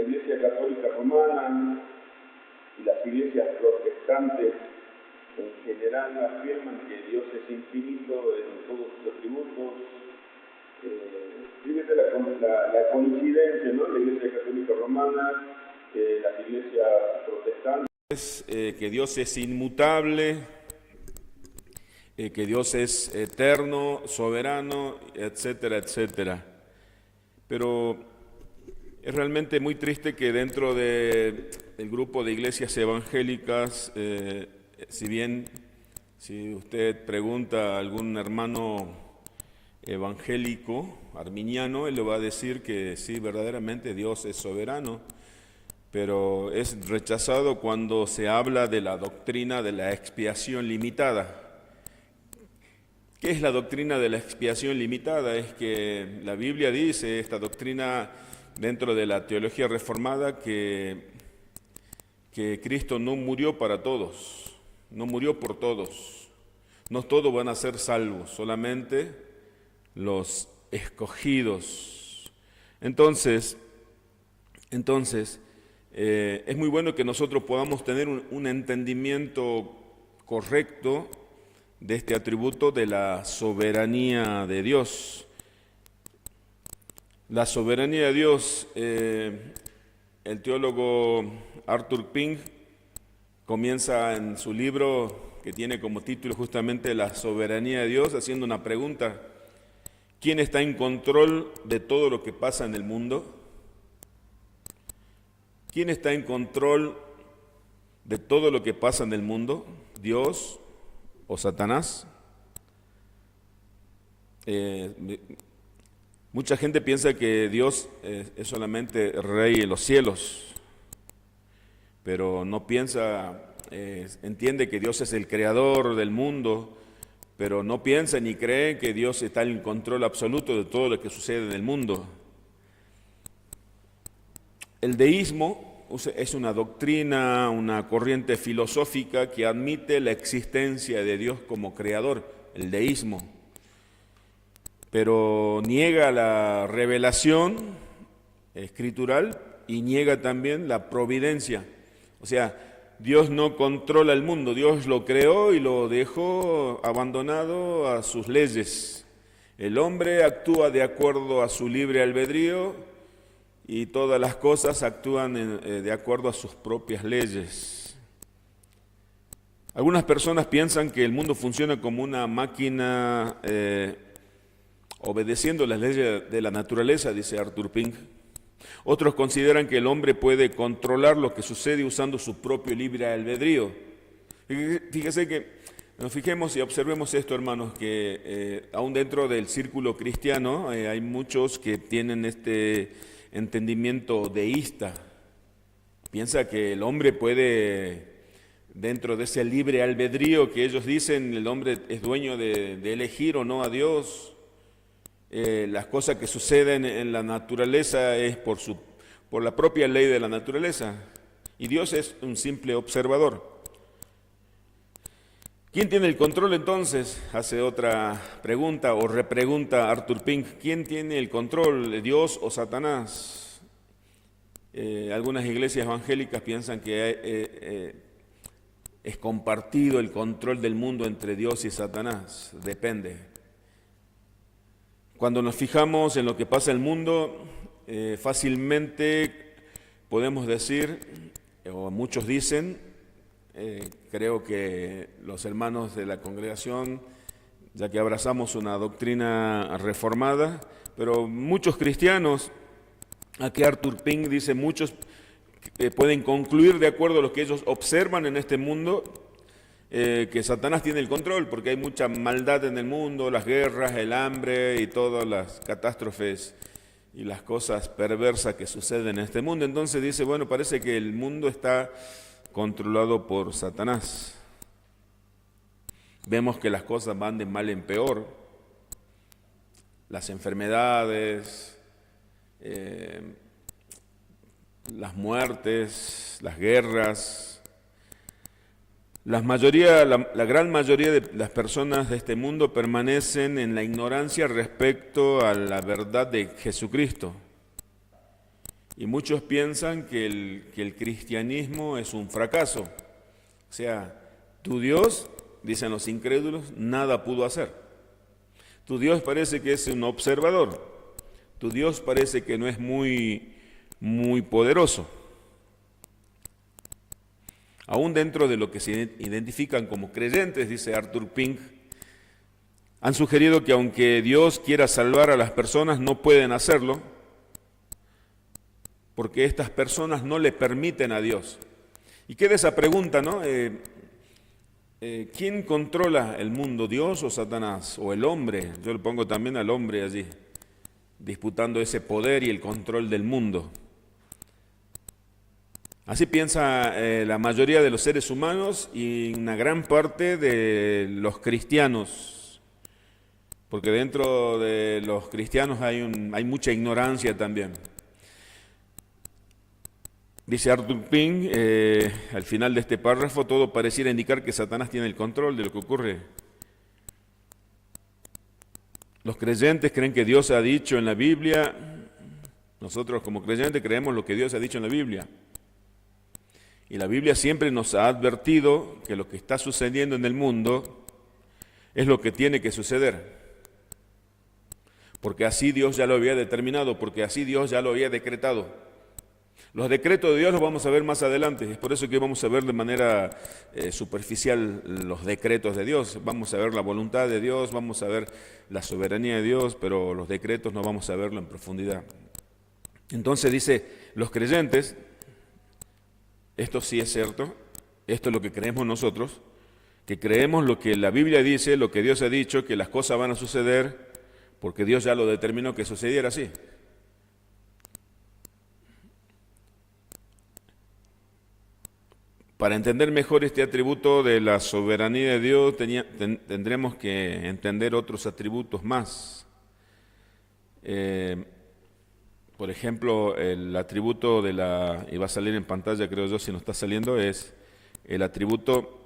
Iglesia Católica Romana y las iglesias protestantes en general afirman que Dios es infinito en todos sus atributos. Fíjate la coincidencia, ¿no? La Iglesia Católica Romana, las iglesias protestantes. Que Dios es inmutable, que Dios es eterno, soberano, etcétera, etcétera. Pero es realmente muy triste que dentro del grupo de iglesias evangélicas, si usted pregunta a algún hermano evangélico, arminiano, él le va a decir que sí, verdaderamente Dios es soberano, pero es rechazado cuando se habla de la doctrina de la expiación limitada. ¿Qué es la doctrina de la expiación limitada? Es que la Biblia dice, esta doctrina dentro de la teología reformada, que Cristo no murió para todos, no murió por todos. No todos van a ser salvos, solamente los escogidos. Entonces, es muy bueno que nosotros podamos tener un entendimiento correcto de este atributo de la soberanía de Dios. La soberanía de Dios, el teólogo Arthur Pink comienza en su libro que tiene como título justamente La soberanía de Dios, haciendo una pregunta: ¿quién está en control de todo lo que pasa en el mundo? ¿Quién está en control de todo lo que pasa en el mundo? ¿Dios o Satanás? Mucha gente piensa que Dios es solamente rey en los cielos, pero no piensa, entiende que Dios es el creador del mundo, pero no piensa ni cree que Dios está en control absoluto de todo lo que sucede en el mundo. El deísmo es una doctrina, una corriente filosófica que admite la existencia de Dios como creador, el deísmo, pero niega la revelación escritural y niega también la providencia. O sea, Dios no controla el mundo, Dios lo creó y lo dejó abandonado a sus leyes. El hombre actúa de acuerdo a su libre albedrío y todas las cosas actúan de acuerdo a sus propias leyes. Algunas personas piensan que el mundo funciona como una máquina obedeciendo las leyes de la naturaleza, dice Arthur Pink. Otros consideran que el hombre puede controlar lo que sucede usando su propio libre albedrío. Fíjese que nos fijemos y observemos esto, hermanos, que aún dentro del círculo cristiano hay muchos que tienen este entendimiento deísta. Piensa que el hombre puede, dentro de ese libre albedrío que ellos dicen, el hombre es dueño de elegir o no a Dios. Las cosas que suceden en la naturaleza es por la propia ley de la naturaleza, y Dios es un simple observador. ¿Quién tiene el control entonces? Hace otra pregunta o repregunta Arthur Pink. ¿Quién tiene el control, Dios o Satanás? Algunas iglesias evangélicas piensan que es compartido el control del mundo entre Dios y Satanás. Depende. Cuando nos fijamos en lo que pasa en el mundo, fácilmente podemos decir, o muchos dicen, creo que los hermanos de la congregación, ya que abrazamos una doctrina reformada, pero muchos cristianos, aquí Arthur Pink dice, muchos pueden concluir de acuerdo a lo que ellos observan en este mundo, que Satanás tiene el control, porque hay mucha maldad en el mundo, las guerras, el hambre y todas las catástrofes y las cosas perversas que suceden en este mundo. Entonces dice, bueno, parece que el mundo está controlado por Satanás. Vemos que las cosas van de mal en peor. Las enfermedades, las muertes, las guerras. La gran mayoría de las personas de este mundo permanecen en la ignorancia respecto a la verdad de Jesucristo. Y muchos piensan que el cristianismo es un fracaso. O sea, tu Dios, dicen los incrédulos, nada pudo hacer. Tu Dios parece que es un observador. Tu Dios parece que no es muy poderoso. Aún dentro de lo que se identifican como creyentes, dice Arthur Pink, han sugerido que aunque Dios quiera salvar a las personas, no pueden hacerlo, porque estas personas no le permiten a Dios. Y queda esa pregunta, ¿no? ¿Quién controla el mundo, Dios o Satanás? ¿O el hombre? Yo le pongo también al hombre allí, disputando ese poder y el control del mundo. Así piensa la mayoría de los seres humanos y una gran parte de los cristianos, porque dentro de los cristianos hay mucha ignorancia también. Dice Arthur Pink, al final de este párrafo, todo pareciera indicar que Satanás tiene el control de lo que ocurre. Los creyentes creen que Dios ha dicho en la Biblia, nosotros como creyentes creemos lo que Dios ha dicho en la Biblia. Y la Biblia siempre nos ha advertido que lo que está sucediendo en el mundo es lo que tiene que suceder. Porque así Dios ya lo había determinado, porque así Dios ya lo había decretado. Los decretos de Dios los vamos a ver más adelante, es por eso que vamos a ver de manera superficial los decretos de Dios. Vamos a ver la voluntad de Dios, vamos a ver la soberanía de Dios, pero los decretos no vamos a verlo en profundidad. Entonces dice, los creyentes, esto sí es cierto, esto es lo que creemos nosotros, que creemos lo que la Biblia dice, lo que Dios ha dicho, que las cosas van a suceder porque Dios ya lo determinó que sucediera así. Para entender mejor este atributo de la soberanía de Dios, tendremos que entender otros atributos más. Por ejemplo, el atributo y va a salir en pantalla, creo yo, si no está saliendo, es el atributo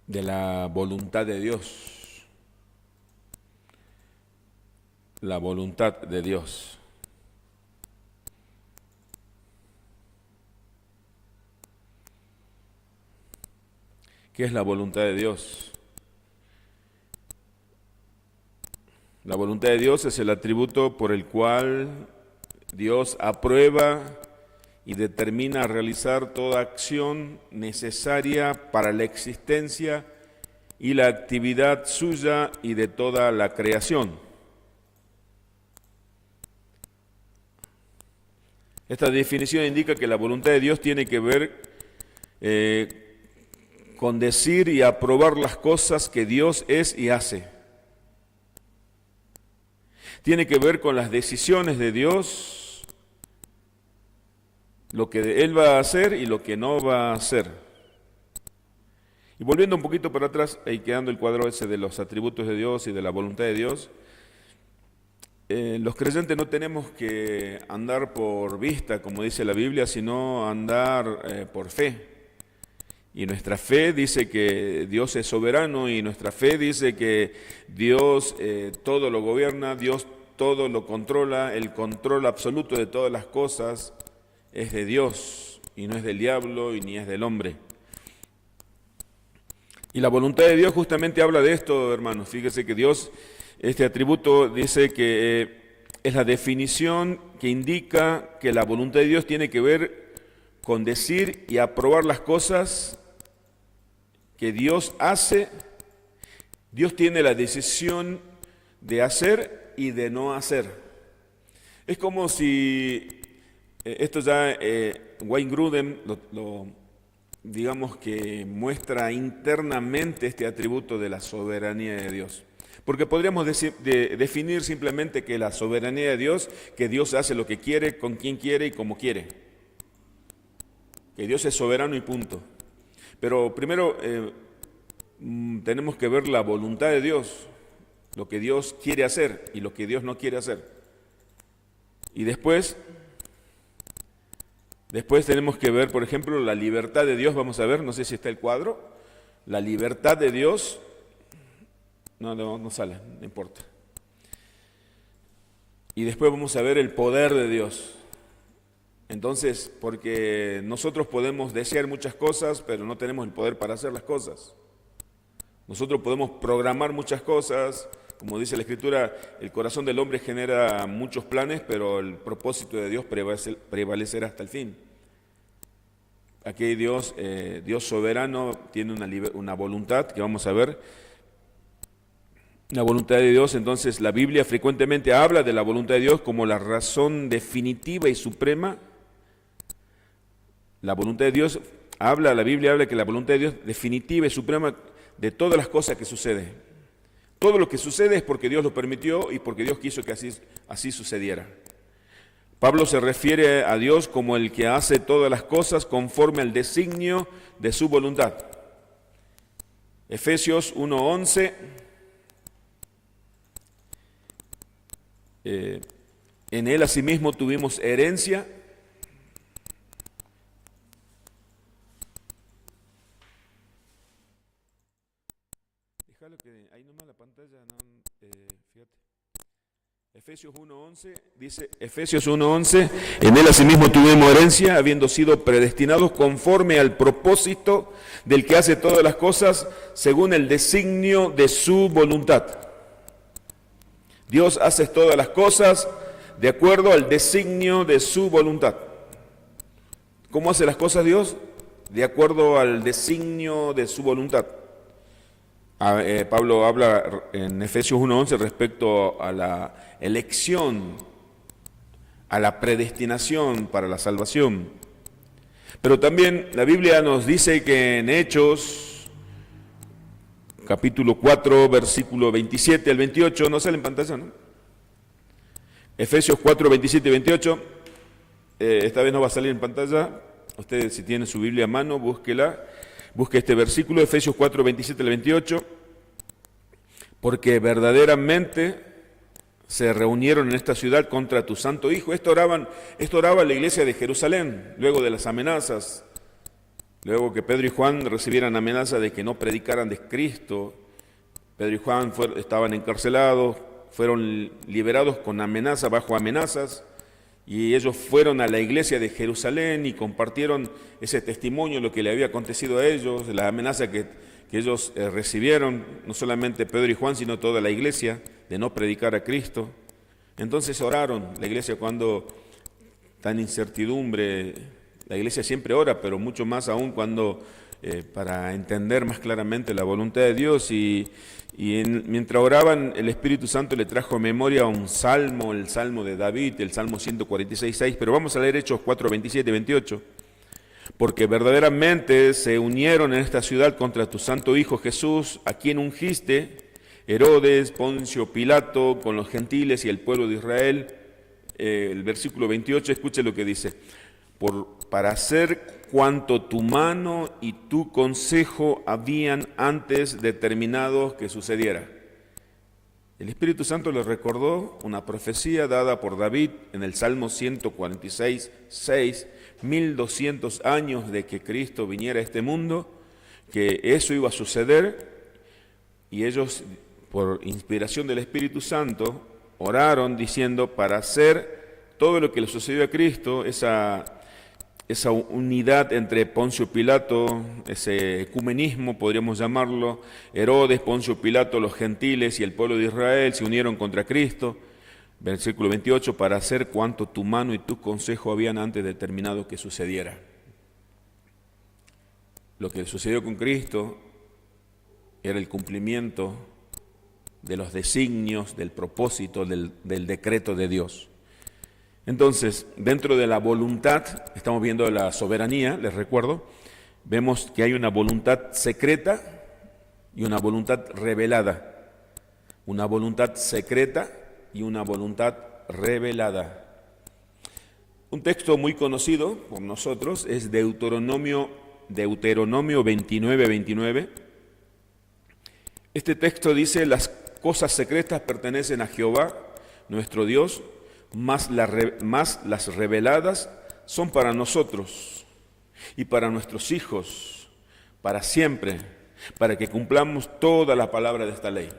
de la voluntad de Dios. La voluntad de Dios. ¿Qué es la voluntad de Dios? La voluntad de Dios es el atributo por el cual Dios aprueba y determina realizar toda acción necesaria para la existencia y la actividad suya y de toda la creación. Esta definición indica que la voluntad de Dios tiene que ver con decir y aprobar las cosas que Dios es y hace. Tiene que ver con las decisiones de Dios, lo que Él va a hacer y lo que no va a hacer. Y volviendo un poquito para atrás, ahí quedando el cuadro ese de los atributos de Dios y de la voluntad de Dios, los creyentes no tenemos que andar por vista, como dice la Biblia, sino andar por fe. Y nuestra fe dice que Dios es soberano y nuestra fe dice que Dios todo lo gobierna, Dios todo lo controla, el control absoluto de todas las cosas es de Dios y no es del diablo y ni es del hombre. Y la voluntad de Dios justamente habla de esto, hermanos. Fíjese que Dios, este atributo dice que es la definición que indica que la voluntad de Dios tiene que ver con decir y aprobar las cosas que Dios hace. Dios tiene la decisión de hacer y de no hacer. Es como si, esto ya Wayne Grudem digamos que muestra internamente este atributo de la soberanía de Dios. Porque podríamos definir simplemente que la soberanía de Dios, que Dios hace lo que quiere, con quien quiere y como quiere. Que Dios es soberano y punto. Pero primero tenemos que ver la voluntad de Dios, lo que Dios quiere hacer y lo que Dios no quiere hacer. Y después tenemos que ver, por ejemplo, la libertad de Dios. Vamos a ver, no sé si está el cuadro. La libertad de Dios. No sale, no importa. Y después vamos a ver el poder de Dios. Entonces, porque nosotros podemos desear muchas cosas, pero no tenemos el poder para hacer las cosas. Nosotros podemos programar muchas cosas, como dice la Escritura, el corazón del hombre genera muchos planes, pero el propósito de Dios prevalecerá hasta el fin. Aquí Dios soberano tiene una voluntad que vamos a ver. La voluntad de Dios, entonces la Biblia frecuentemente habla de la voluntad de Dios como la razón definitiva y suprema. La voluntad de Dios la Biblia habla que la voluntad de Dios definitiva y suprema de todas las cosas que suceden. Todo lo que sucede es porque Dios lo permitió y porque Dios quiso que así sucediera. Pablo se refiere a Dios como el que hace todas las cosas conforme al designio de su voluntad. Efesios 1:11. En él asimismo tuvimos herencia. Déjalo que ahí nomás la pantalla, fíjate. Efesios 1:11 dice, Efesios 1:11, en él asimismo tuvimos herencia, habiendo sido predestinados conforme al propósito del que hace todas las cosas según el designio de su voluntad. Dios hace todas las cosas de acuerdo al designio de su voluntad. ¿Cómo hace las cosas Dios? De acuerdo al designio de su voluntad. Pablo habla en Efesios 1:11 respecto a la elección, a la predestinación para la salvación. Pero también la Biblia nos dice que en Hechos, capítulo 4, versículo 27 al 28, no sale en pantalla, ¿no? Efesios 4, 27 y 28, esta vez no va a salir en pantalla. Ustedes, si tienen su Biblia a mano, búsquela. Busque este versículo, Efesios 4, 27 al 28, porque verdaderamente se reunieron en esta ciudad contra tu santo Hijo. Esto oraba la iglesia de Jerusalén, luego de las amenazas, luego que Pedro y Juan recibieran amenaza de que no predicaran de Cristo. Pedro y Juan estaban encarcelados, fueron liberados con amenaza, bajo amenazas, y ellos fueron a la iglesia de Jerusalén y compartieron ese testimonio, lo que le había acontecido a ellos, la amenaza que ellos recibieron, no solamente Pedro y Juan, sino toda la iglesia, de no predicar a Cristo. Entonces oraron, la iglesia cuando está en incertidumbre, la iglesia siempre ora, pero mucho más aún cuando para entender más claramente la voluntad de Dios, mientras oraban, el Espíritu Santo le trajo a memoria un salmo, el salmo de David, el salmo 146:6, pero vamos a leer Hechos 4, 27 y 28. Porque verdaderamente se unieron en esta ciudad contra tu santo Hijo Jesús, a quien ungiste, Herodes, Poncio, Pilato, con los gentiles y el pueblo de Israel. El versículo 28, escuche lo que dice: para hacer cuanto tu mano y tu consejo habían antes determinado que sucediera. El Espíritu Santo le recordó una profecía dada por David en el Salmo 146:6, 1200 años de que Cristo viniera a este mundo, que eso iba a suceder, y ellos, por inspiración del Espíritu Santo, oraron diciendo, para hacer todo lo que le sucedió a Cristo, esa unidad entre Poncio Pilato, ese ecumenismo podríamos llamarlo, Herodes, Poncio Pilato, los gentiles y el pueblo de Israel se unieron contra Cristo. Versículo 28, para hacer cuanto tu mano y tu consejo habían antes determinado que sucediera. Lo que sucedió con Cristo era el cumplimiento de los designios, del propósito, del decreto de Dios. Entonces, dentro de la voluntad, estamos viendo la soberanía, les recuerdo, vemos que hay una voluntad secreta y una voluntad revelada. Una voluntad secreta y una voluntad revelada. Un texto muy conocido por nosotros es Deuteronomio 29:29. Este texto dice, las cosas secretas pertenecen a Jehová, nuestro Dios, más las reveladas son para nosotros y para nuestros hijos, para siempre, para que cumplamos toda la palabra de esta ley.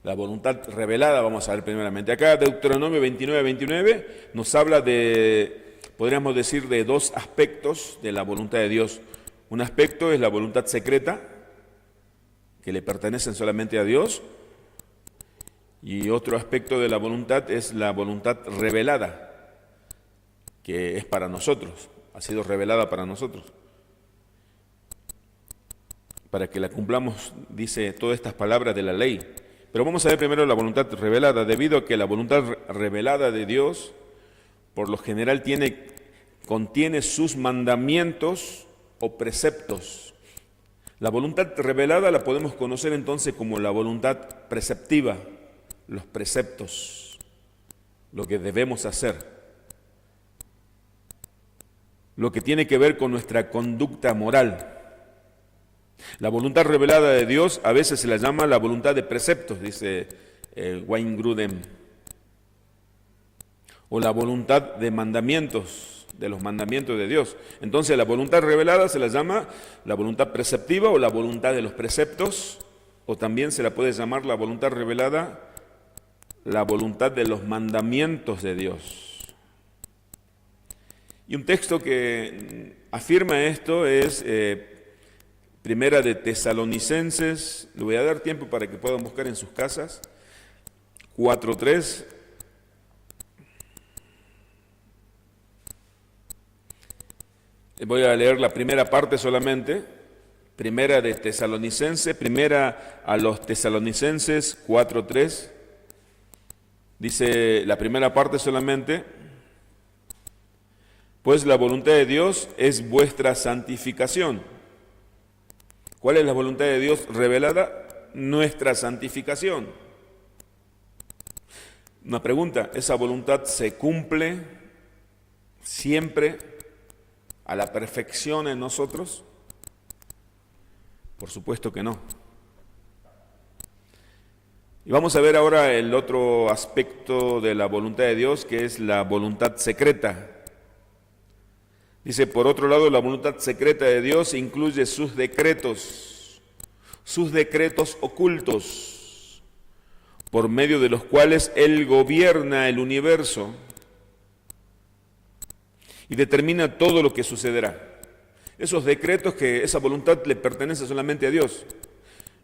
La voluntad revelada, vamos a ver primeramente. Acá Deuteronomio 29 nos habla de, podríamos decir, de dos aspectos de la voluntad de Dios. Un aspecto es la voluntad secreta, que le pertenecen solamente a Dios, y otro aspecto de la voluntad es la voluntad revelada, que es para nosotros, ha sido revelada para nosotros. Para que la cumplamos, dice todas estas palabras de la ley. Pero vamos a ver primero la voluntad revelada, debido a que la voluntad revelada de Dios, por lo general, contiene sus mandamientos o preceptos. La voluntad revelada la podemos conocer entonces como la voluntad preceptiva, los preceptos, lo que debemos hacer, lo que tiene que ver con nuestra conducta moral. La voluntad revelada de Dios a veces se la llama la voluntad de preceptos, dice Wayne Grudem, o la voluntad de mandamientos, de los mandamientos de Dios. Entonces la voluntad revelada se la llama la voluntad preceptiva o la voluntad de los preceptos, o también se la puede llamar la voluntad revelada, la voluntad de los mandamientos de Dios. Y un texto que afirma esto es Primera de Tesalonicenses, le voy a dar tiempo para que puedan buscar en sus casas, 4:3. Voy a leer la primera parte solamente, Primera de Tesalonicenses, Primera a los Tesalonicenses 4:3. Dice la primera parte solamente: pues la voluntad de Dios es vuestra santificación. ¿Cuál es la voluntad de Dios revelada? Nuestra santificación. Una pregunta, ¿esa voluntad se cumple siempre a la perfección en nosotros? Por supuesto que no. Y vamos a ver ahora el otro aspecto de la voluntad de Dios, que es la voluntad secreta. Dice, por otro lado, la voluntad secreta de Dios incluye sus decretos ocultos, por medio de los cuales Él gobierna el universo y determina todo lo que sucederá. Esos decretos, que esa voluntad le pertenece solamente a Dios.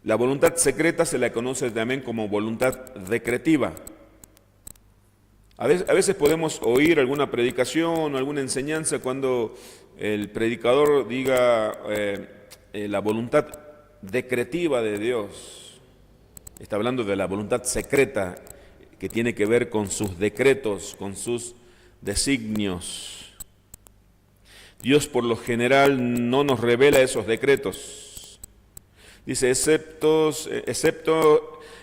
La voluntad secreta se la conoce también como voluntad decretiva. A veces podemos oír alguna predicación o alguna enseñanza cuando el predicador diga la voluntad decretiva de Dios. Está hablando de la voluntad secreta, que tiene que ver con sus decretos, con sus designios. Dios por lo general no nos revela esos decretos. Dice, excepto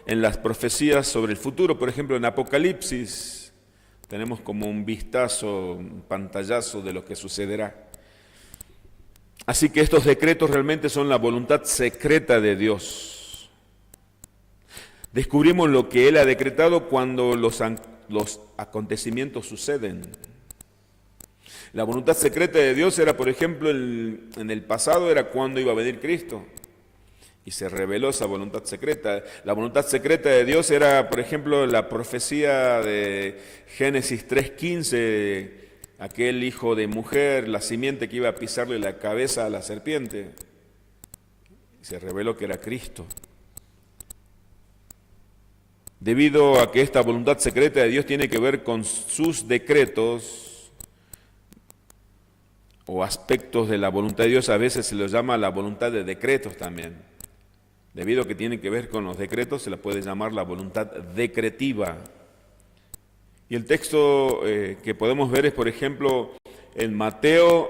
en las profecías sobre el futuro, por ejemplo en Apocalipsis, tenemos como un vistazo, un pantallazo de lo que sucederá. Así que estos decretos realmente son la voluntad secreta de Dios. Descubrimos lo que Él ha decretado cuando los acontecimientos suceden. La voluntad secreta de Dios era, por ejemplo, en el pasado era cuando iba a venir Cristo. Y se reveló esa voluntad secreta. La voluntad secreta de Dios era, por ejemplo, la profecía de Génesis 3:15, aquel hijo de mujer, la simiente que iba a pisarle la cabeza a la serpiente. Y se reveló que era Cristo. Debido a que esta voluntad secreta de Dios tiene que ver con sus decretos o aspectos de la voluntad de Dios, a veces se los llama la voluntad de decretos también. Debido a que tiene que ver con los decretos, se la puede llamar la voluntad decretiva. Y el texto que podemos ver es, por ejemplo, en Mateo.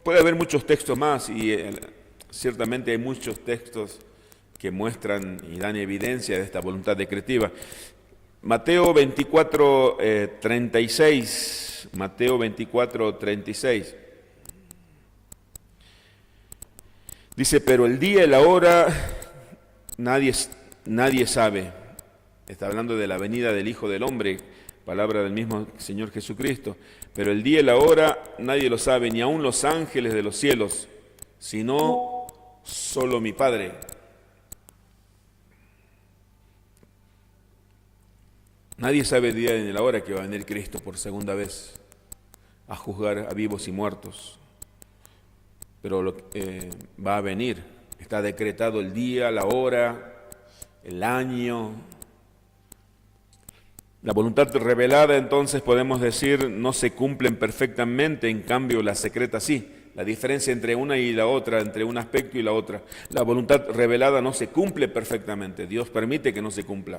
Puede haber muchos textos más y ciertamente hay muchos textos que muestran y dan evidencia de esta voluntad decretiva. Mateo 24:36. Mateo 24:36. Dice, pero el día y la hora nadie sabe. Está hablando de la venida del Hijo del Hombre, palabra del mismo Señor Jesucristo. Pero el día y la hora nadie lo sabe, ni aun los ángeles de los cielos, sino solo mi Padre. Nadie sabe el día ni la hora que va a venir Cristo por segunda vez a juzgar a vivos y muertos. Pero va a venir. Está decretado el día, la hora, el año. La voluntad revelada, entonces, podemos decir, no se cumplen perfectamente, en cambio la secreta sí. La diferencia entre una y la otra, entre un aspecto y la otra. La voluntad revelada no se cumple perfectamente, Dios permite que no se cumpla.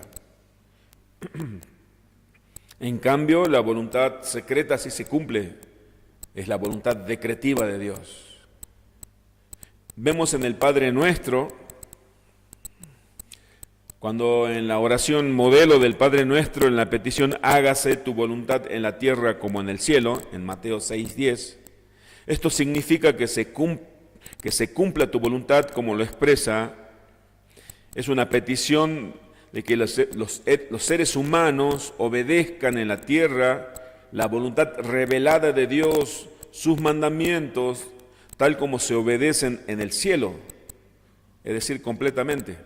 En cambio, la voluntad secreta sí se cumple, es la voluntad decretiva de Dios. Vemos en el Padre Nuestro, cuando en la oración modelo del Padre Nuestro, en la petición hágase tu voluntad en la tierra como en el cielo, en Mateo 6:10, esto significa que se cumpla tu voluntad como lo expresa. Es una petición de que los seres humanos obedezcan en la tierra la voluntad revelada de Dios, sus mandamientos, tal como se obedecen en el cielo, es decir, completamente.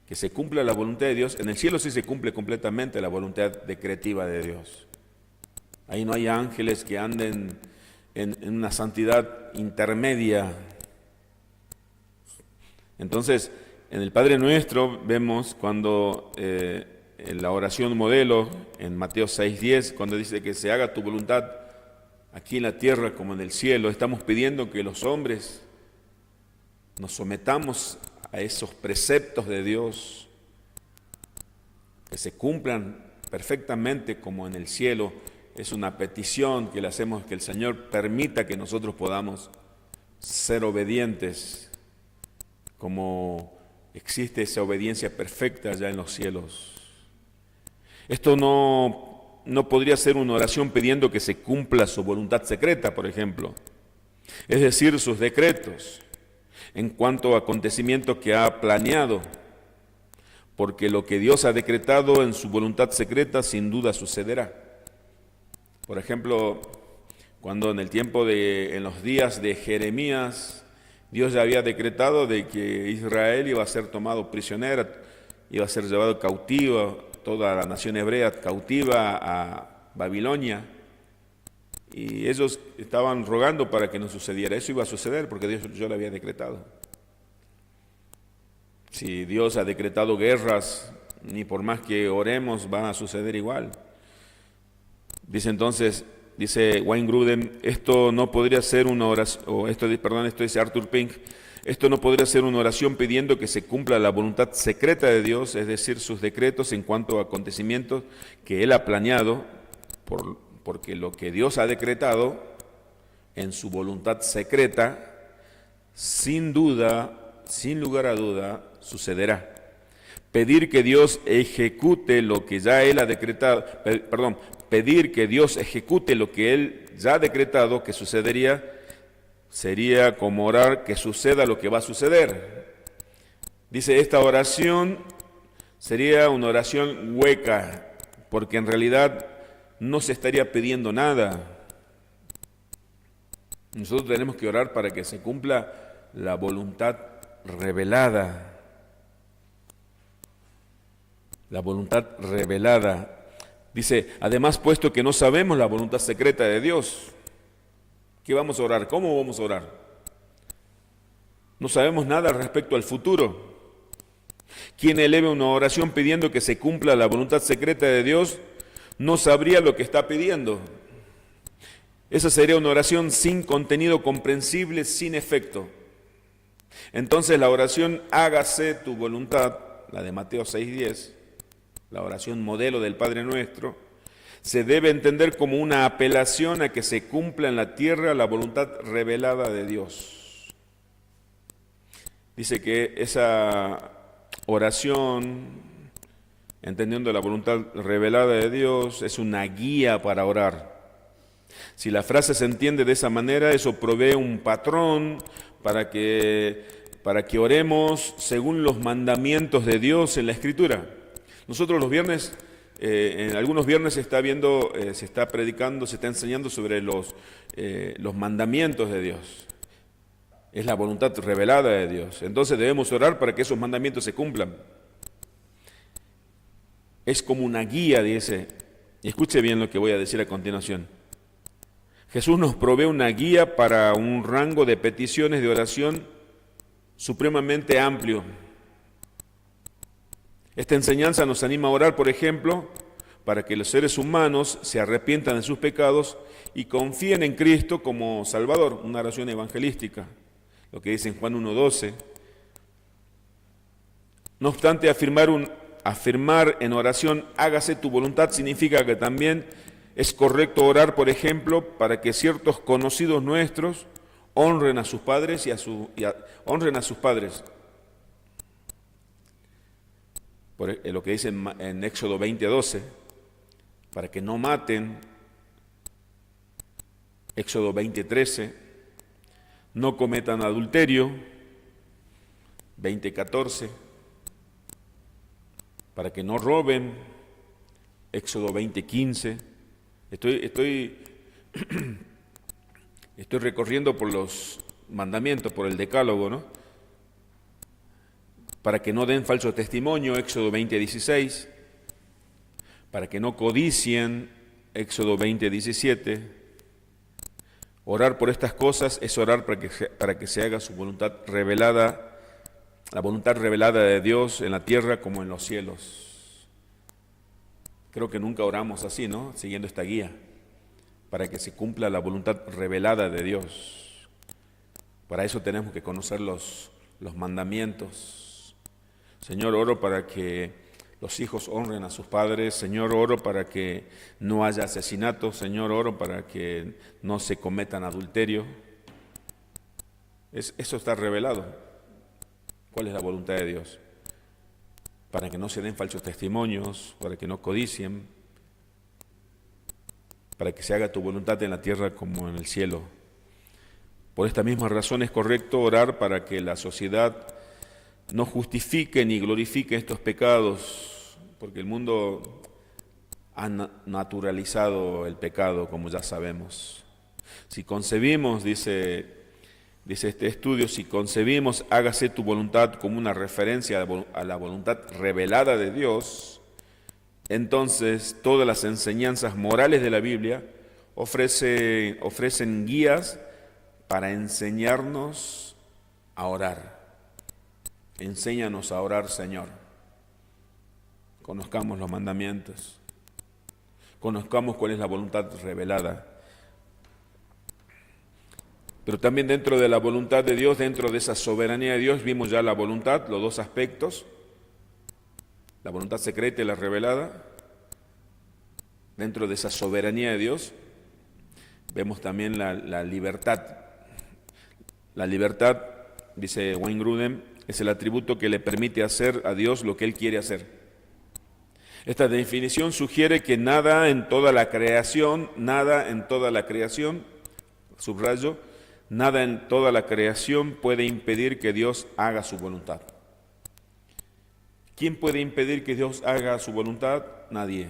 Que se cumpla la voluntad de Dios. En el cielo sí se cumple completamente la voluntad decretiva de Dios. Ahí no hay ángeles que anden en una santidad intermedia. Entonces, en el Padre Nuestro vemos cuando en la oración modelo, en Mateo 6:10, cuando dice que se haga tu voluntad aquí en la tierra como en el cielo, estamos pidiendo que los hombres nos sometamos a esos preceptos de Dios, que se cumplan perfectamente como en el cielo. Es una petición que le hacemos, que el Señor permita que nosotros podamos ser obedientes, como existe esa obediencia perfecta allá en los cielos. Esto no podría ser una oración pidiendo que se cumpla su voluntad secreta, por ejemplo, es decir, sus decretos en cuanto a acontecimientos que ha planeado, porque lo que Dios ha decretado en su voluntad secreta sin duda sucederá. Por ejemplo, cuando en los días de Jeremías, Dios ya había decretado de que Israel iba a ser tomado prisionero, iba a ser llevado cautivo, toda la nación hebrea cautiva a Babilonia, y ellos estaban rogando para que no sucediera. Eso iba a suceder porque Dios ya lo había decretado. Si Dios ha decretado guerras, ni por más que oremos van a suceder igual. Dice Wayne Grudem, esto no podría ser una oración, esto dice Arthur Pink, esto no podría ser una oración pidiendo que se cumpla la voluntad secreta de Dios, es decir, sus decretos en cuanto a acontecimientos que Él ha planeado, porque lo que Dios ha decretado en su voluntad secreta, sin duda, sin lugar a duda, sucederá. Pedir que Dios ejecute lo que ya Él ha decretado, pedir que Dios ejecute lo que Él ya ha decretado que sucedería, sería como orar que suceda lo que va a suceder. Dice, esta oración sería una oración hueca, porque en realidad no se estaría pidiendo nada. Nosotros tenemos que orar para que se cumpla la voluntad revelada. La voluntad revelada. Dice, además, puesto que no sabemos la voluntad secreta de Dios, ¿qué vamos a orar? ¿Cómo vamos a orar? No sabemos nada respecto al futuro. Quien eleve una oración pidiendo que se cumpla la voluntad secreta de Dios, no sabría lo que está pidiendo. Esa sería una oración sin contenido comprensible, sin efecto. Entonces la oración hágase tu voluntad, la de Mateo 6:10, la oración modelo del Padre Nuestro, se debe entender como una apelación a que se cumpla en la tierra la voluntad revelada de Dios. Dice que esa oración, entendiendo la voluntad revelada de Dios, es una guía para orar. Si la frase se entiende de esa manera, eso provee un patrón para que oremos según los mandamientos de Dios en la Escritura. Nosotros los viernes, en algunos viernes se está predicando, se está enseñando sobre los mandamientos de Dios. Es la voluntad revelada de Dios. Entonces debemos orar para que esos mandamientos se cumplan. es como una guía, dice. Y escuche bien lo que voy a decir a continuación. Jesús nos provee una guía para un rango de peticiones de oración supremamente amplio. Esta enseñanza nos anima a orar, por ejemplo, para que los seres humanos se arrepientan de sus pecados y confíen en Cristo como Salvador, una oración evangelística, lo que dice en Juan 1:12. No obstante, afirmar en oración, hágase tu voluntad, significa que también es correcto orar, por ejemplo, para que ciertos conocidos nuestros honren a sus padres honren a sus padres. Por lo que dice en Éxodo 20:12, para que no maten. Éxodo 20:13, no cometan adulterio. 20:14, para que no roben. Éxodo 20:15. Estoy recorriendo por los mandamientos, por el decálogo, ¿no? Para que no den falso testimonio, Éxodo 20:16, para que no codicien, Éxodo 20:17. Orar por estas cosas es orar para que se haga su voluntad revelada, la voluntad revelada de Dios en la tierra como en los cielos. Creo que nunca oramos así, ¿no? Siguiendo esta guía, para que se cumpla la voluntad revelada de Dios. Para eso tenemos que conocer los mandamientos. Señor, oro para que los hijos honren a sus padres. Señor, oro para que no haya asesinato. Señor, oro para que no se cometan adulterio. Eso está revelado. ¿Cuál es la voluntad de Dios? Para que no se den falsos testimonios, para que no codicien, para que se haga tu voluntad en la tierra como en el cielo. Por esta misma razón es correcto orar para que la sociedad no justifique ni glorifique estos pecados, porque el mundo ha naturalizado el pecado, como ya sabemos. Si concebimos, dice este estudio, si concebimos, hágase tu voluntad como una referencia a la voluntad revelada de Dios, entonces todas las enseñanzas morales de la Biblia ofrecen guías para enseñarnos a orar. Enséñanos a orar, Señor. Conozcamos los mandamientos. Conozcamos cuál es la voluntad revelada. Pero también dentro de la voluntad de Dios, dentro de esa soberanía de Dios, vimos ya la voluntad, los dos aspectos, la voluntad secreta y la revelada. Dentro de esa soberanía de Dios, vemos también la libertad. La libertad, dice Wayne Grudem, es el atributo que le permite hacer a Dios lo que Él quiere hacer. Esta definición sugiere que nada en toda la creación, subrayo, nada en toda la creación puede impedir que Dios haga su voluntad. ¿Quién puede impedir que Dios haga su voluntad? Nadie.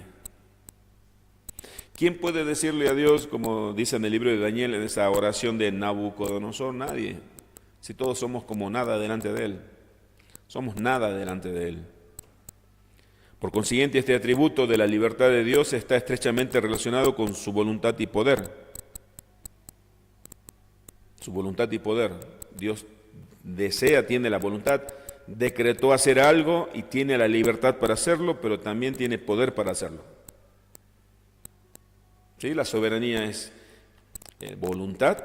¿Quién puede decirle a Dios, como dice en el libro de Daniel, en esa oración de Nabucodonosor? Nadie. Si todos somos como nada delante de Él. Somos nada delante de Él. Por consiguiente, este atributo de la libertad de Dios está estrechamente relacionado con su voluntad y poder. Su voluntad y poder. Dios desea, tiene la voluntad, decretó hacer algo y tiene la libertad para hacerlo, pero también tiene poder para hacerlo. ¿Sí? La soberanía es voluntad,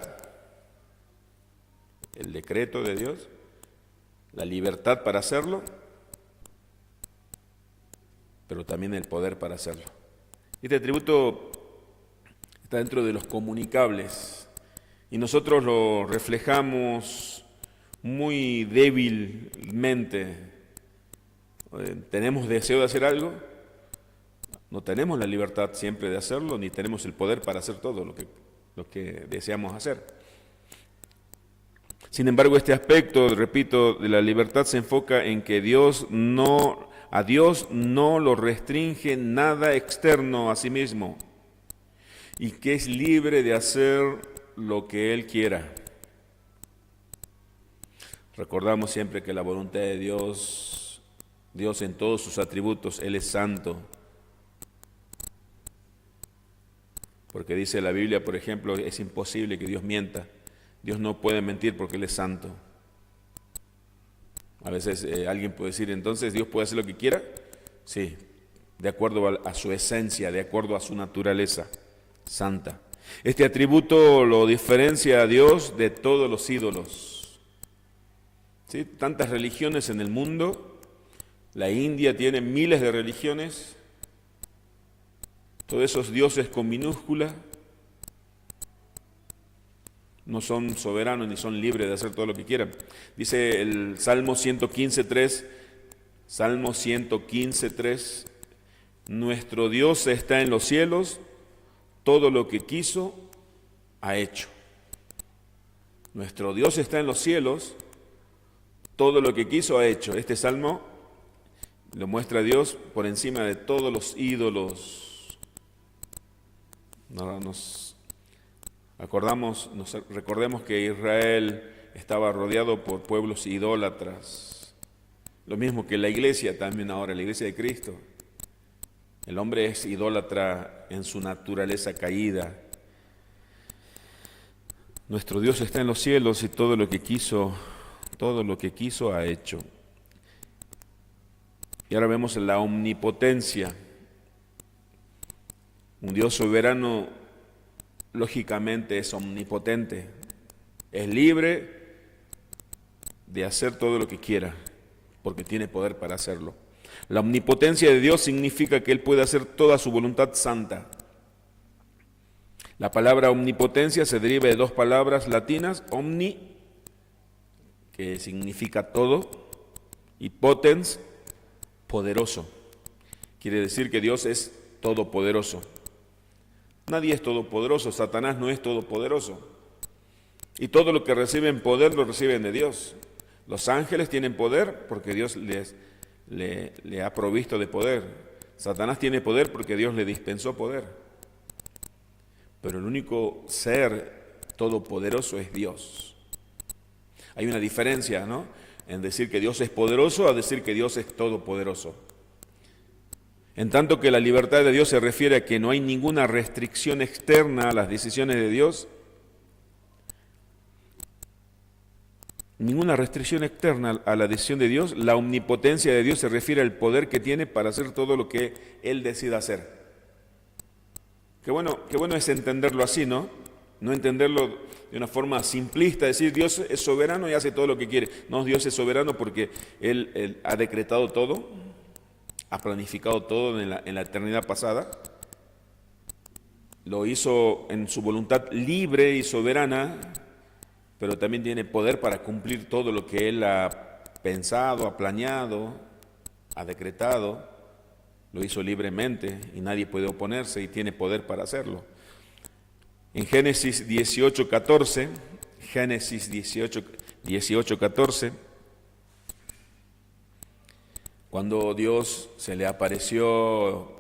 el decreto de Dios, la libertad para hacerlo, pero también el poder para hacerlo. Este atributo está dentro de los comunicables y nosotros lo reflejamos muy débilmente. ¿Tenemos deseo de hacer algo? No tenemos la libertad siempre de hacerlo, ni tenemos el poder para hacer todo lo que deseamos hacer. Sin embargo, este aspecto, repito, de la libertad se enfoca en que a Dios no lo restringe nada externo a sí mismo y que es libre de hacer lo que Él quiera. Recordamos siempre que la voluntad de Dios en todos sus atributos, Él es santo, Porque dice la Biblia, por ejemplo, es imposible que Dios mienta. Dios no puede mentir porque Él es santo. A veces alguien puede decir, entonces, ¿Dios puede hacer lo que quiera? Sí, de acuerdo a su esencia, de acuerdo a su naturaleza santa. Este atributo lo diferencia a Dios de todos los ídolos. ¿Sí? Tantas religiones en el mundo, la India tiene miles de religiones, todos esos dioses con minúscula no son soberanos ni son libres de hacer todo lo que quieran. Dice el Salmo 115:3, nuestro Dios está en los cielos, todo lo que quiso ha hecho. Nuestro Dios está en los cielos, todo lo que quiso ha hecho. Este salmo lo muestra a Dios por encima de todos los ídolos. Nos recordemos que Israel estaba rodeado por pueblos idólatras. Lo mismo que la iglesia también ahora, la iglesia de Cristo. El hombre es idólatra en su naturaleza caída. Nuestro Dios está en los cielos y todo lo que quiso ha hecho. Y ahora vemos la omnipotencia. Un Dios soberano, lógicamente, es omnipotente. Es libre de hacer todo lo que quiera, porque tiene poder para hacerlo. La omnipotencia de Dios significa que Él puede hacer toda su voluntad santa. La palabra omnipotencia se deriva de dos palabras latinas, omni, que significa todo, y potens, poderoso. Quiere decir que Dios es todopoderoso. Nadie es todopoderoso, Satanás no es todopoderoso. Y todo lo que reciben poder lo reciben de Dios. Los ángeles tienen poder porque Dios le ha provisto de poder. Satanás tiene poder porque Dios le dispensó poder. Pero el único ser todopoderoso es Dios. Hay una diferencia, ¿no?, en decir que Dios es poderoso a decir que Dios es todopoderoso. En tanto que la libertad de Dios se refiere a que no hay ninguna restricción externa a las decisiones de Dios, ninguna restricción externa a la decisión de Dios, la omnipotencia de Dios se refiere al poder que tiene para hacer todo lo que Él decida hacer. Qué bueno es entenderlo así, ¿no? No entenderlo de una forma simplista, decir Dios es soberano y hace todo lo que quiere. No, Dios es soberano porque Él ha decretado todo, ha planificado todo en la eternidad pasada. Lo hizo en su voluntad libre y soberana, pero también tiene poder para cumplir todo lo que Él ha pensado, ha planeado, ha decretado. Lo hizo libremente y nadie puede oponerse y tiene poder para hacerlo. En Génesis 18:14, cuando Dios se le apareció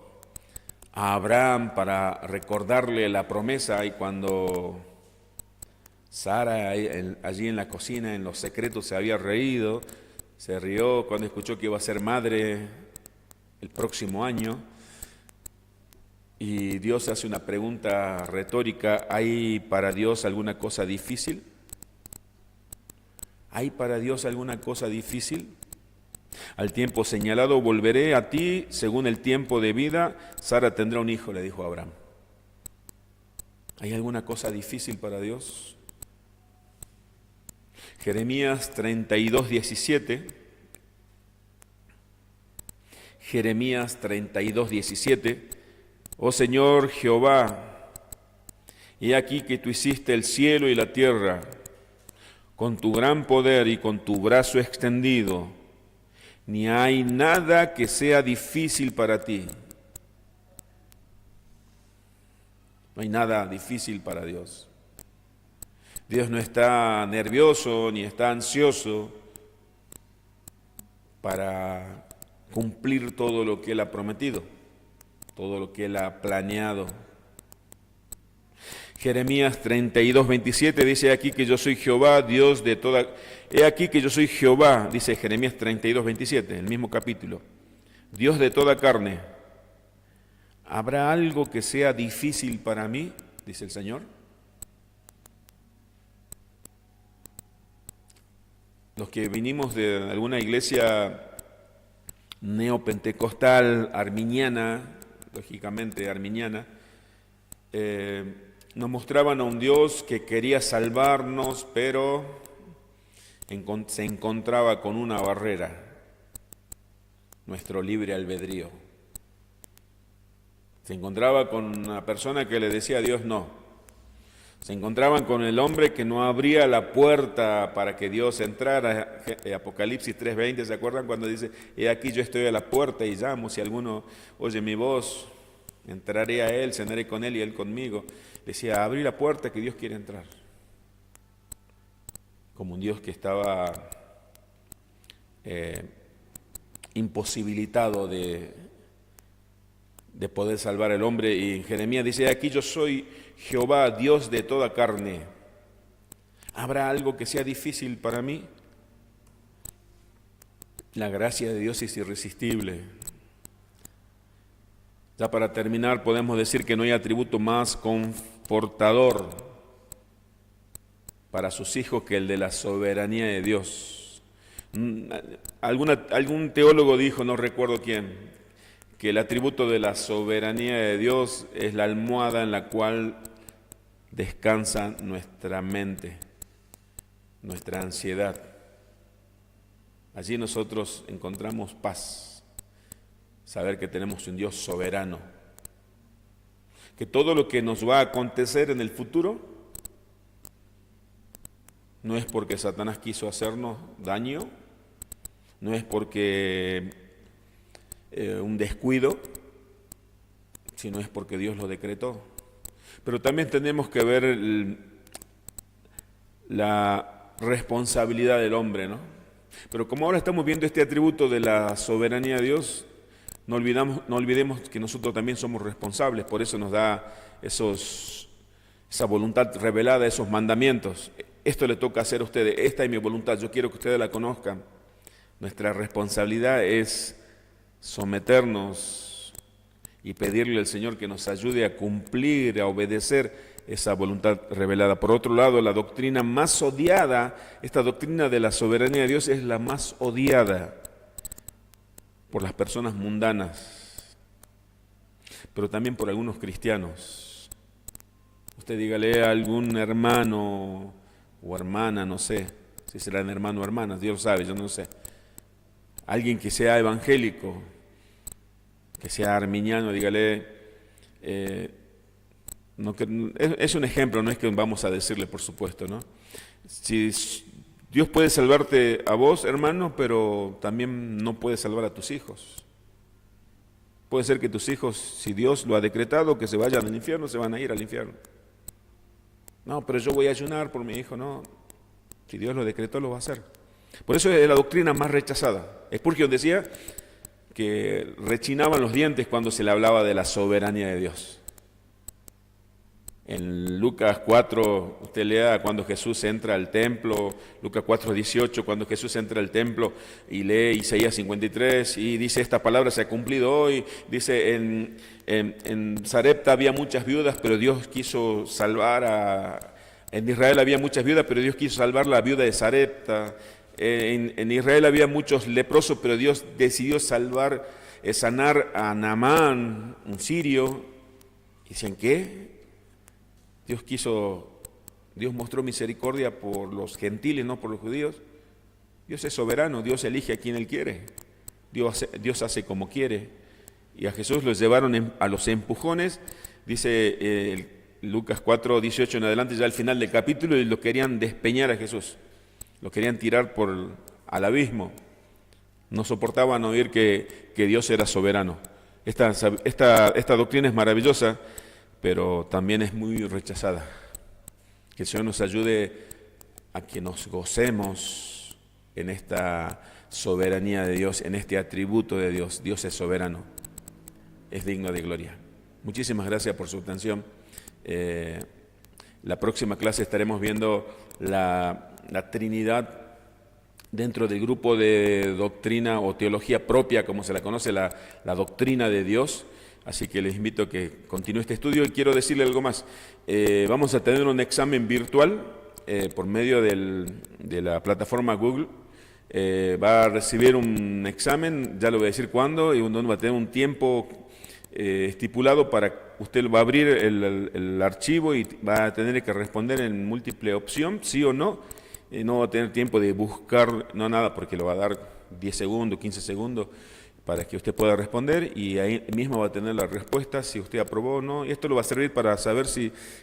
a Abraham para recordarle la promesa y cuando Sara allí en la cocina, en los secretos, se había reído, se rió cuando escuchó que iba a ser madre el próximo año, y Dios hace una pregunta retórica: ¿hay para Dios alguna cosa difícil? ¿Hay para Dios alguna cosa difícil? Al tiempo señalado volveré a ti según el tiempo de vida, Sara tendrá un hijo, le dijo a Abraham. ¿Hay alguna cosa difícil para Dios? Jeremías 32:17. Jeremías 32:17, oh Señor Jehová, he aquí que tú hiciste el cielo y la tierra, con tu gran poder y con tu brazo extendido, ni hay nada que sea difícil para ti. No hay nada difícil para Dios. Dios no está nervioso ni está ansioso para cumplir todo lo que Él ha prometido, todo lo que Él ha planeado. Jeremías 32:27 dice: aquí que yo soy Jehová, Dios de toda... He aquí que yo soy Jehová, dice Jeremías 32:27, el mismo capítulo, Dios de toda carne. ¿Habrá algo que sea difícil para mí? Dice el Señor. Los que vinimos de alguna iglesia neopentecostal, arminiana, lógicamente arminiana, nos mostraban a un Dios que quería salvarnos, pero se encontraba con una barrera, nuestro libre albedrío. Se encontraba con una persona que le decía a Dios no. Se encontraban con el hombre que no abría la puerta para que Dios entrara. Apocalipsis 3:20, ¿se acuerdan cuando dice: he aquí yo estoy a la puerta y llamo, si alguno oye mi voz, entraré a él, cenaré con él y él conmigo? Decía: abrí la puerta que Dios quiere entrar. Como un Dios que estaba imposibilitado de poder salvar al hombre. Y en Jeremías dice: aquí yo soy Jehová, Dios de toda carne. ¿Habrá algo que sea difícil para mí? La gracia de Dios es irresistible. Ya para terminar, podemos decir que no hay atributo más confortador para sus hijos que el de la soberanía de Dios. Algún teólogo dijo, no recuerdo quién, que el atributo de la soberanía de Dios es la almohada en la cual descansa nuestra mente, nuestra ansiedad. Allí nosotros encontramos paz, saber que tenemos un Dios soberano, que todo lo que nos va a acontecer en el futuro no es porque Satanás quiso hacernos daño, no es porque un descuido, sino es porque Dios lo decretó. Pero también tenemos que ver la responsabilidad del hombre, ¿no? Pero como ahora estamos viendo este atributo de la soberanía de Dios, no olvidemos que nosotros también somos responsables. Por eso nos da esa voluntad revelada, esos mandamientos. Esto le toca hacer a ustedes, esta es mi voluntad, yo quiero que ustedes la conozcan. Nuestra responsabilidad es someternos y pedirle al Señor que nos ayude a cumplir, a obedecer esa voluntad revelada. Por otro lado, la doctrina más odiada, esta doctrina de la soberanía de Dios es la más odiada por las personas mundanas, pero también por algunos cristianos. Usted dígale a algún hermano o hermana, no sé, si serán hermano o hermana, Dios lo sabe, yo no sé. Alguien que sea evangélico, que sea arminiano, dígale, es un ejemplo, no es que vamos a decirle, por supuesto, ¿no? Si Dios puede salvarte a vos, hermano, pero también no puede salvar a tus hijos. Puede ser que tus hijos, si Dios lo ha decretado, que se vayan al infierno, se van a ir al infierno. No, pero yo voy a ayunar por mi hijo, no. Si Dios lo decretó, lo va a hacer. Por eso es la doctrina más rechazada. Spurgeon decía que rechinaban los dientes cuando se le hablaba de la soberanía de Dios. En Lucas 4, usted lea cuando Jesús entra al templo, Lucas 4:18, cuando Jesús entra al templo y lee Isaías 53 y dice: esta palabra se ha cumplido hoy. Dice, en Sarepta había muchas viudas, pero Dios quiso salvar en Israel había muchas viudas, pero Dios quiso salvar la viuda de Sarepta. En Israel había muchos leprosos, pero Dios decidió sanar a Naamán, un sirio. Y dicen, ¿qué? Dios mostró misericordia por los gentiles, no por los judíos. Dios es soberano, Dios elige a quien Él quiere. Dios hace como quiere. Y a Jesús los llevaron a los empujones, dice Lucas 4:18 en adelante, ya al final del capítulo, y lo querían despeñar a Jesús. Lo querían tirar al abismo. No soportaban oír que Dios era soberano. Esta doctrina es maravillosa, pero también es muy rechazada. Que el Señor nos ayude a que nos gocemos en esta soberanía de Dios, en este atributo de Dios. Dios es soberano, es digno de gloria. Muchísimas gracias por su atención. La próxima clase estaremos viendo la Trinidad dentro del grupo de doctrina o teología propia, como se la conoce, la doctrina de Dios. Así que les invito a que continúe este estudio y quiero decirle algo más. Vamos a tener un examen virtual por medio de la plataforma Google. Va a recibir un examen, ya le voy a decir cuándo, y uno va a tener un tiempo estipulado para usted va a abrir el archivo y va a tener que responder en múltiple opción, sí o no. No va a tener tiempo de buscar, no nada, porque lo va a dar 10 segundos, 15 segundos para que usted pueda responder y ahí mismo va a tener la respuesta si usted aprobó o no. Y esto lo va a servir para saber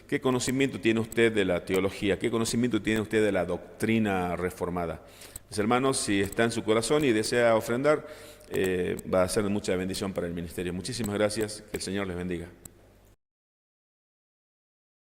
qué conocimiento tiene usted de la teología, qué conocimiento tiene usted de la doctrina reformada. Mis hermanos, si está en su corazón y desea ofrendar, va a ser de mucha bendición para el ministerio. Muchísimas gracias, que el Señor les bendiga.